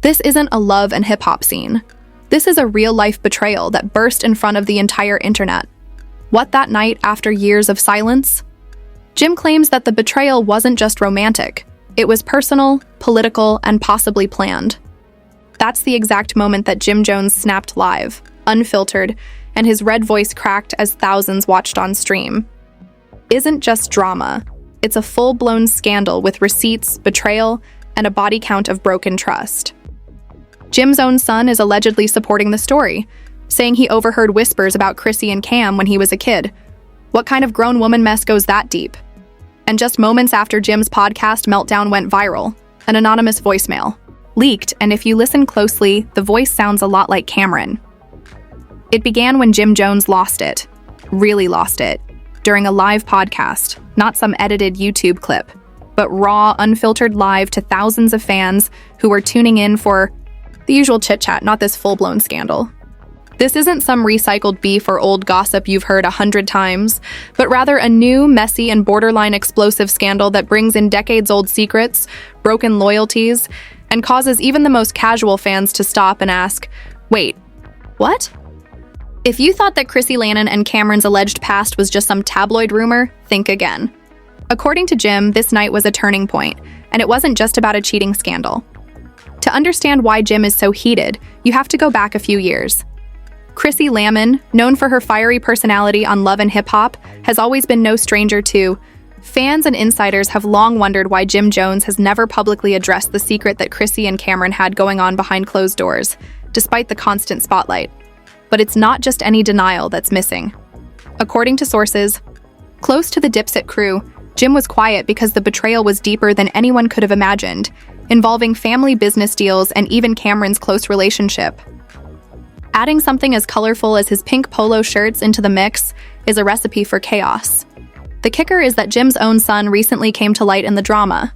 This isn't a love and hip-hop scene. This is a real-life betrayal that burst in front of the entire internet. What that night after years of silence? Jim claims that the betrayal wasn't just romantic. It was personal, political, and possibly planned. That's the exact moment that Jim Jones snapped live, unfiltered, and his red voice cracked as thousands watched on stream. Isn't just drama. It's a full-blown scandal with receipts, betrayal, and a body count of broken trust. Jim's own son is allegedly supporting the story, saying he overheard whispers about Chrissy and Cam when he was a kid. What kind of grown woman mess goes that deep? And just moments after Jim's podcast meltdown went viral, an anonymous voicemail leaked, and if you listen closely, the voice sounds a lot like Camron. It began when Jim Jones lost it, really lost it, during a live podcast, not some edited YouTube clip, but raw, unfiltered live to thousands of fans who were tuning in for the usual chit-chat, not this full-blown scandal. This isn't some recycled beef or old gossip you've heard 100 times, but rather a new, messy, and borderline explosive scandal that brings in decades-old secrets, broken loyalties, and causes even the most casual fans to stop and ask, wait, what? If you thought that Chrissy Lannon and Camron's alleged past was just some tabloid rumor, think again. According to Jim, this night was a turning point, and it wasn't just about a cheating scandal. To understand why Jim is so heated, you have to go back a few years. Chrissy Lannon, known for her fiery personality on Love and Hip Hop, has always been no stranger to. Fans and insiders have long wondered why Jim Jones has never publicly addressed the secret that Chrissy and Camron had going on behind closed doors, despite the constant spotlight. But it's not just any denial that's missing. According to sources close to the Dipset crew, Jim was quiet because the betrayal was deeper than anyone could have imagined, involving family business deals and even Camron's close relationship. Adding something as colorful as his pink polo shirts into the mix is a recipe for chaos. The kicker is that Jim's own son recently came to light in the drama.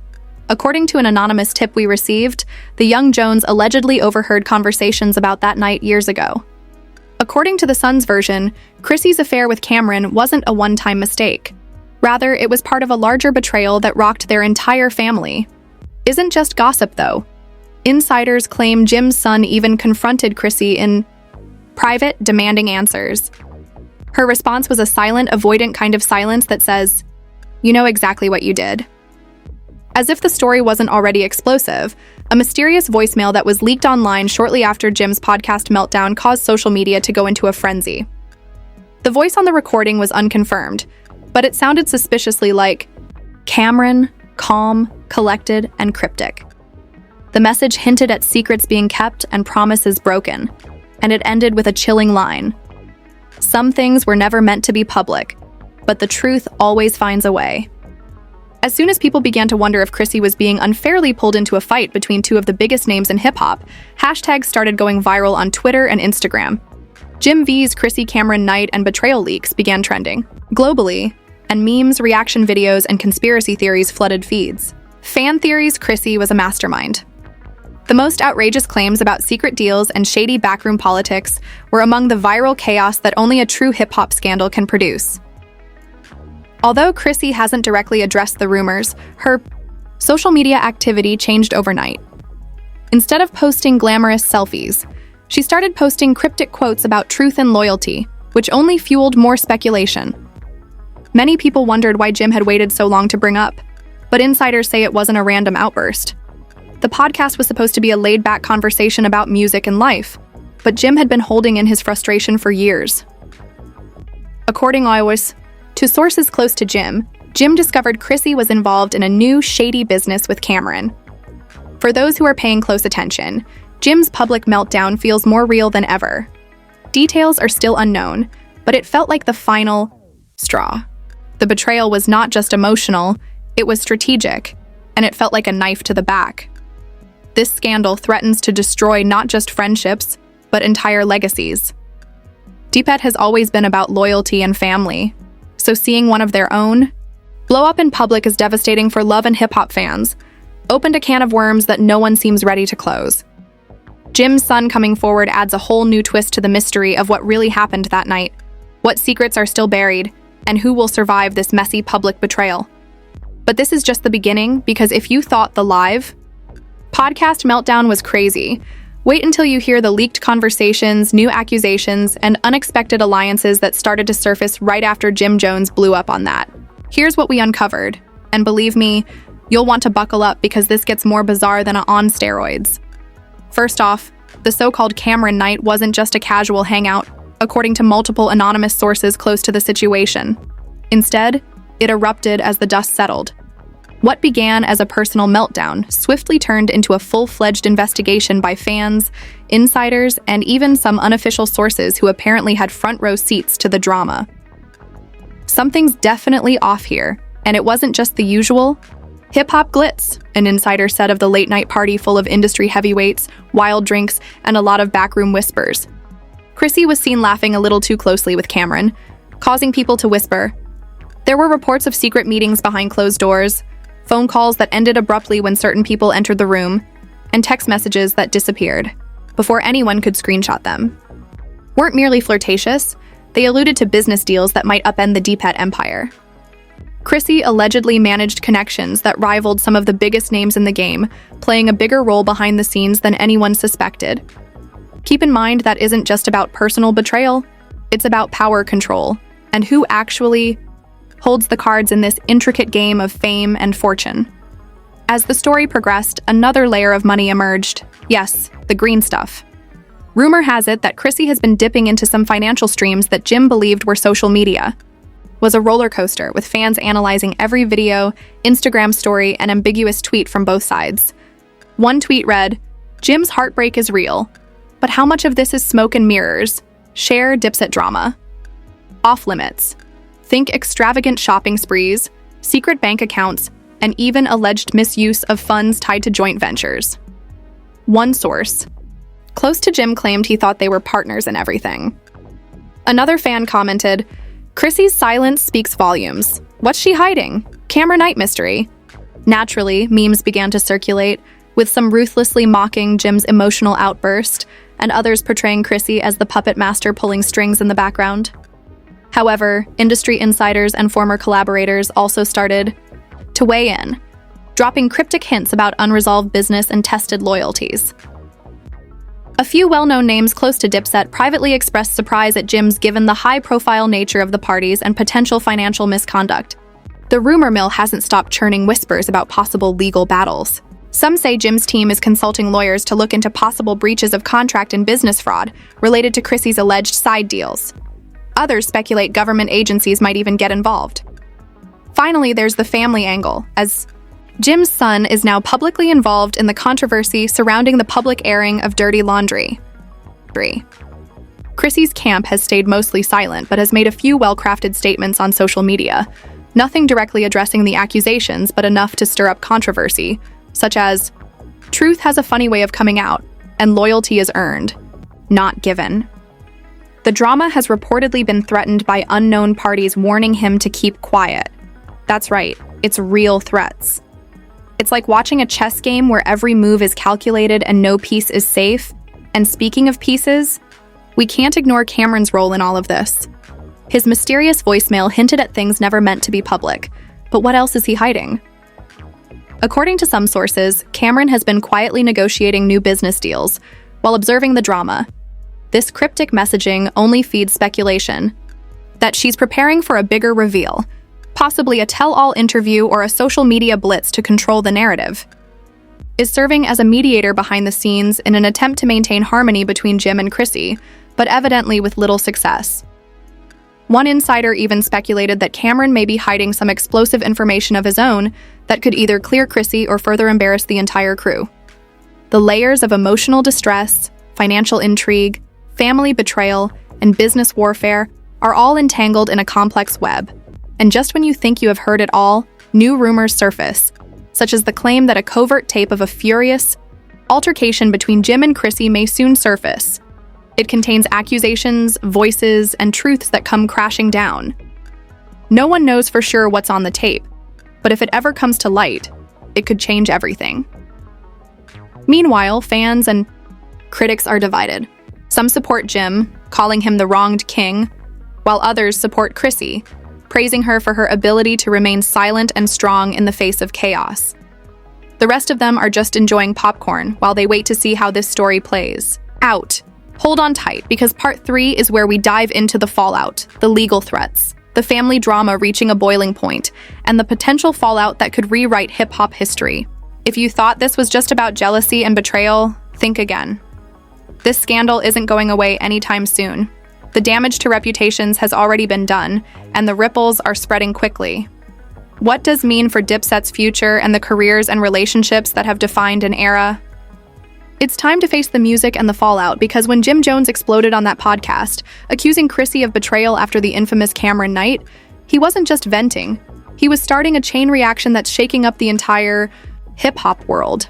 According to an anonymous tip we received, the young Jones allegedly overheard conversations about that night years ago. According to the son's version, Chrissy's affair with Camron wasn't a one-time mistake. Rather, it was part of a larger betrayal that rocked their entire family. Isn't just gossip, though. Insiders claim Jim's son even confronted Chrissy in private, demanding answers. Her response was a silent, avoidant kind of silence that says, "You know exactly what you did." As if the story wasn't already explosive, a mysterious voicemail that was leaked online shortly after Jim's podcast meltdown caused social media to go into a frenzy. The voice on the recording was unconfirmed, but it sounded suspiciously like Camron, calm, collected, and cryptic. The message hinted at secrets being kept and promises broken, and it ended with a chilling line. Some things were never meant to be public, but the truth always finds a way. As soon as people began to wonder if Chrissy was being unfairly pulled into a fight between two of the biggest names in hip-hop, hashtags started going viral on Twitter and Instagram. Jim V's Chrissy Camron night and betrayal leaks began trending globally, and memes, reaction videos, and conspiracy theories flooded feeds. Fan theories Chrissy was a mastermind. The most outrageous claims about secret deals and shady backroom politics were among the viral chaos that only a true hip-hop scandal can produce. Although Chrissy hasn't directly addressed the rumors, her social media activity changed overnight. Instead of posting glamorous selfies, she started posting cryptic quotes about truth and loyalty, which only fueled more speculation. Many people wondered why Jim had waited so long to bring up, but insiders say it wasn't a random outburst. The podcast was supposed to be a laid-back conversation about music and life, but Jim had been holding in his frustration for years. According to sources close to Jim discovered Chrissy was involved in a new shady business with Camron. For those who are paying close attention, Jim's public meltdown feels more real than ever. Details are still unknown, but it felt like the final straw. The betrayal was not just emotional, it was strategic, and it felt like a knife to the back. This scandal threatens to destroy not just friendships, but entire legacies. Dipset has always been about loyalty and family, so seeing one of their own blow up in public is devastating for Love and Hip Hop fans, opened a can of worms that no one seems ready to close. Jim's son coming forward adds a whole new twist to the mystery of what really happened that night, what secrets are still buried, and who will survive this messy public betrayal. But this is just the beginning, because if you thought the live Podcast meltdown was crazy. Wait until you hear the leaked conversations, new accusations, and unexpected alliances that started to surface right after Jim Jones blew up on that. Here's what we uncovered. And believe me, you'll want to buckle up because this gets more bizarre than on steroids. First off, the so-called Camron night wasn't just a casual hangout, according to multiple anonymous sources close to the situation. Instead, it erupted as the dust settled. What began as a personal meltdown swiftly turned into a full-fledged investigation by fans, insiders, and even some unofficial sources who apparently had front-row seats to the drama. Something's definitely off here, and it wasn't just the usual hip-hop glitz, an insider said of the late-night party full of industry heavyweights, wild drinks, and a lot of backroom whispers. Chrissy was seen laughing a little too closely with Camron, causing people to whisper. There were reports of secret meetings behind closed doors, phone calls that ended abruptly when certain people entered the room, and text messages that disappeared before anyone could screenshot them. Weren't merely flirtatious, they alluded to business deals that might upend the D-Pet empire. Chrissy allegedly managed connections that rivaled some of the biggest names in the game, playing a bigger role behind the scenes than anyone suspected. Keep in mind that isn't just about personal betrayal, it's about power control, and who actually holds the cards in this intricate game of fame and fortune. As the story progressed, another layer of money emerged. Yes, the green stuff. Rumor has it that Chrissy has been dipping into some financial streams that Jim believed were social media. Was a roller coaster, with fans analyzing every video, Instagram story, and ambiguous tweet from both sides. One tweet read, "Jim's heartbreak is real, but how much of this is smoke and mirrors? Share Dipset drama." Off limits. Think extravagant shopping sprees, secret bank accounts, and even alleged misuse of funds tied to joint ventures. One source close to Jim claimed he thought they were partners in everything. Another fan commented, "Chrissy's silence speaks volumes. What's she hiding? Camera night mystery." Naturally, memes began to circulate, with some ruthlessly mocking Jim's emotional outburst, and others portraying Chrissy as the puppet master pulling strings in the background. However, industry insiders and former collaborators also started to weigh in, dropping cryptic hints about unresolved business and tested loyalties. A few well-known names close to Dipset privately expressed surprise at Jim's given the high-profile nature of the parties and potential financial misconduct. The rumor mill hasn't stopped churning whispers about possible legal battles. Some say Jim's team is consulting lawyers to look into possible breaches of contract and business fraud related to Chrissy's alleged side deals. Others speculate government agencies might even get involved. Finally, there's the family angle, as Jim's son is now publicly involved in the controversy surrounding the public airing of dirty laundry. Chrissy's camp has stayed mostly silent, but has made a few well-crafted statements on social media. Nothing directly addressing the accusations, but enough to stir up controversy, such as, "Truth has a funny way of coming out, and loyalty is earned, not given." The drama has reportedly been threatened by unknown parties warning him to keep quiet. That's right, it's real threats. It's like watching a chess game where every move is calculated and no piece is safe. And speaking of pieces, we can't ignore Camron's role in all of this. His mysterious voicemail hinted at things never meant to be public, but what else is he hiding? According to some sources, Camron has been quietly negotiating new business deals while observing the drama. This cryptic messaging only feeds speculation that she's preparing for a bigger reveal, possibly a tell-all interview or a social media blitz to control the narrative. Is serving as a mediator behind the scenes in an attempt to maintain harmony between Jim and Chrissy, but evidently with little success. One insider even speculated that Camron may be hiding some explosive information of his own that could either clear Chrissy or further embarrass the entire crew. The layers of emotional distress, financial intrigue, family betrayal, and business warfare are all entangled in a complex web. And just when you think you have heard it all, new rumors surface, such as the claim that a covert tape of a furious altercation between Jim and Chrissy may soon surface. It contains accusations, voices, and truths that come crashing down. No one knows for sure what's on the tape, but if it ever comes to light, it could change everything. Meanwhile, fans and critics are divided. Some support Jim, calling him the wronged king, while others support Chrissy, praising her for her ability to remain silent and strong in the face of chaos. The rest of them are just enjoying popcorn while they wait to see how this story plays out. Hold on tight, because part 3 is where we dive into the fallout, the legal threats, the family drama reaching a boiling point, and the potential fallout that could rewrite hip-hop history. If you thought this was just about jealousy and betrayal, think again. This scandal isn't going away anytime soon. The damage to reputations has already been done, and the ripples are spreading quickly. What does it mean for Dipset's future and the careers and relationships that have defined an era? It's time to face the music and the fallout, because when Jim Jones exploded on that podcast, accusing Chrissy of betrayal after the infamous Camron night, he wasn't just venting. He was starting a chain reaction that's shaking up the entire hip-hop world.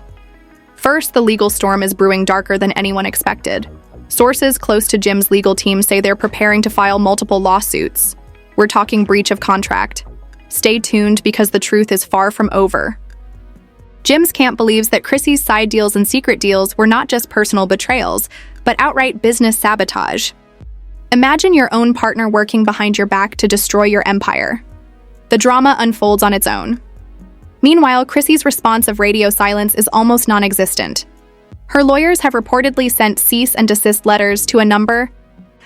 First, the legal storm is brewing darker than anyone expected. Sources close to Jim's legal team say they're preparing to file multiple lawsuits. We're talking breach of contract. Stay tuned, because the truth is far from over. Jim's camp believes that Chrissy's side deals and secret deals were not just personal betrayals, but outright business sabotage. Imagine your own partner working behind your back to destroy your empire. The drama unfolds on its own. Meanwhile, Chrissy's response of radio silence is almost non-existent. Her lawyers have reportedly sent cease and desist letters to a number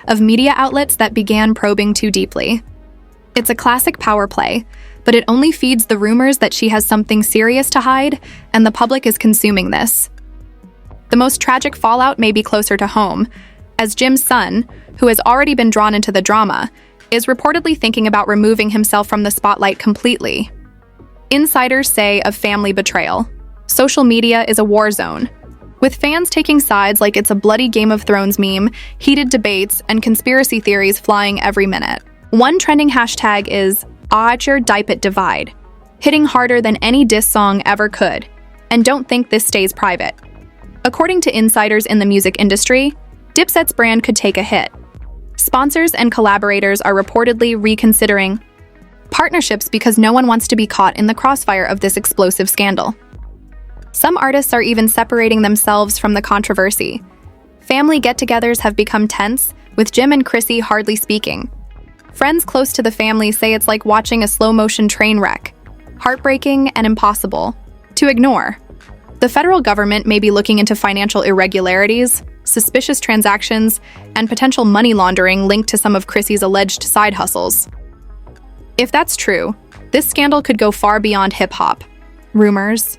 of media outlets that began probing too deeply. It's a classic power play, but it only feeds the rumors that she has something serious to hide, and the public is consuming this. The most tragic fallout may be closer to home, as Jim's son, who has already been drawn into the drama, is reportedly thinking about removing himself from the spotlight completely. Insiders say of family betrayal, social media is a war zone, with fans taking sides like it's a bloody Game of Thrones meme, heated debates, and conspiracy theories flying every minute. One trending hashtag is #AcherDipetDivide, hitting harder than any diss song ever could. And don't think this stays private. According to insiders in the music industry, Dipset's brand could take a hit. Sponsors and collaborators are reportedly reconsidering partnerships because no one wants to be caught in the crossfire of this explosive scandal. Some artists are even separating themselves from the controversy. Family get-togethers have become tense, with Jim and Chrissy hardly speaking. Friends close to the family say it's like watching a slow-motion train wreck, heartbreaking and impossible to ignore. The federal government may be looking into financial irregularities, suspicious transactions, and potential money laundering linked to some of Chrissy's alleged side hustles. If that's true, this scandal could go far beyond hip-hop. Rumors.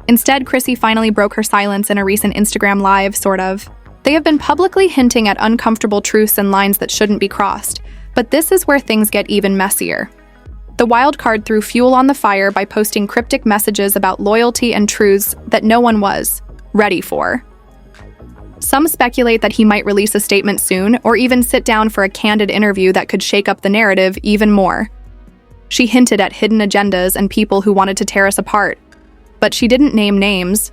Instead, Chrissy finally broke her silence in a recent Instagram Live, sort of. They have been publicly hinting at uncomfortable truths and lines that shouldn't be crossed, but this is where things get even messier. The wild card threw fuel on the fire by posting cryptic messages about loyalty and truths that no one was ready for. Some speculate that he might release a statement soon, or even sit down for a candid interview that could shake up the narrative even more. She hinted at hidden agendas and people who wanted to tear us apart, but she didn't name names.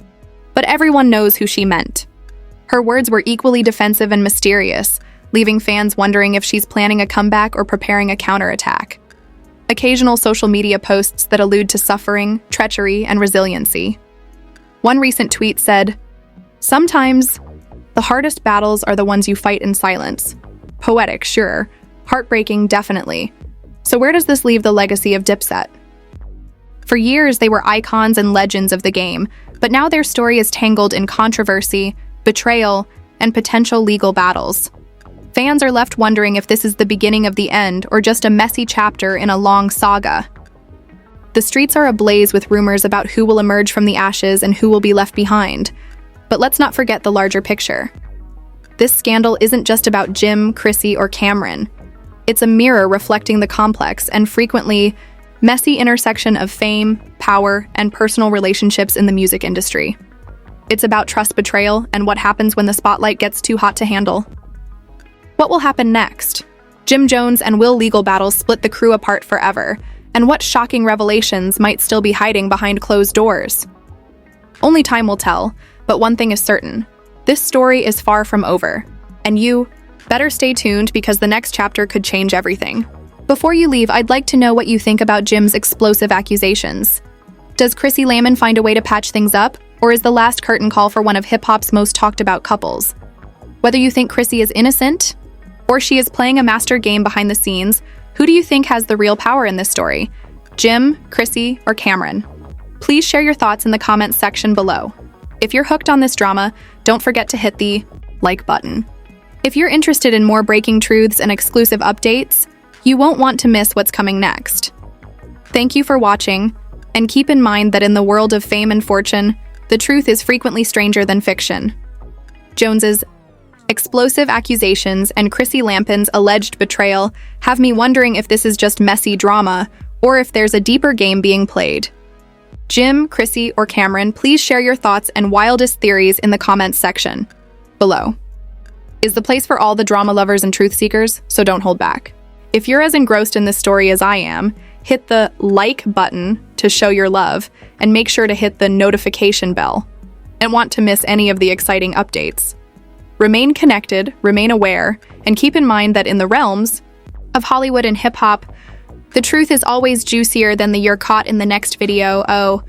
But everyone knows who she meant. Her words were equally defensive and mysterious, leaving fans wondering if she's planning a comeback or preparing a counterattack. Occasional social media posts that allude to suffering, treachery, and resiliency. One recent tweet said, "Sometimes, the hardest battles are the ones you fight in silence. Poetic, sure. Heartbreaking, definitely. So where does this leave the legacy of Dipset?" For years, they were icons and legends of the game, but now their story is tangled in controversy, betrayal, and potential legal battles. Fans are left wondering if this is the beginning of the end or just a messy chapter in a long saga. The streets are ablaze with rumors about who will emerge from the ashes and who will be left behind. But let's not forget the larger picture. This scandal isn't just about Jim, Chrissy, or Camron. It's a mirror reflecting the complex and frequently messy intersection of fame, power, and personal relationships in the music industry. It's about trust betrayal and what happens when the spotlight gets too hot to handle. What will happen next? Jim Jones and Will legal battles split the crew apart forever, and what shocking revelations might still be hiding behind closed doors? Only time will tell, but one thing is certain. This story is far from over, and you better stay tuned because the next chapter could change everything. Before you leave, I'd like to know what you think about Jim's explosive accusations. Does Chrissy Layman find a way to patch things up, or is the last curtain call for one of hip-hop's most talked about couples? Whether you think Chrissy is innocent, or she is playing a master game behind the scenes, who do you think has the real power in this story? Jim, Chrissy, or Camron? Please share your thoughts in the comments section below. If you're hooked on this drama, don't forget to hit the like button. If you're interested in more breaking truths and exclusive updates, you won't want to miss what's coming next. Thank you for watching, and keep in mind that in the world of fame and fortune, the truth is frequently stranger than fiction. Jones's explosive accusations and Chrissy Lampkin's alleged betrayal have me wondering if this is just messy drama or if there's a deeper game being played. Jim, Chrissy, or Camron, please share your thoughts and wildest theories in the comments section below. Is the place for all the drama lovers and truth seekers, so don't hold back. If you're as engrossed in this story as I am, hit the like button to show your love, and make sure to hit the notification bell and want to miss any of the exciting updates. Remain connected, remain aware, and keep in mind that in the realms of Hollywood and hip-hop, the truth is always juicier than the you're caught in the next video. Oh.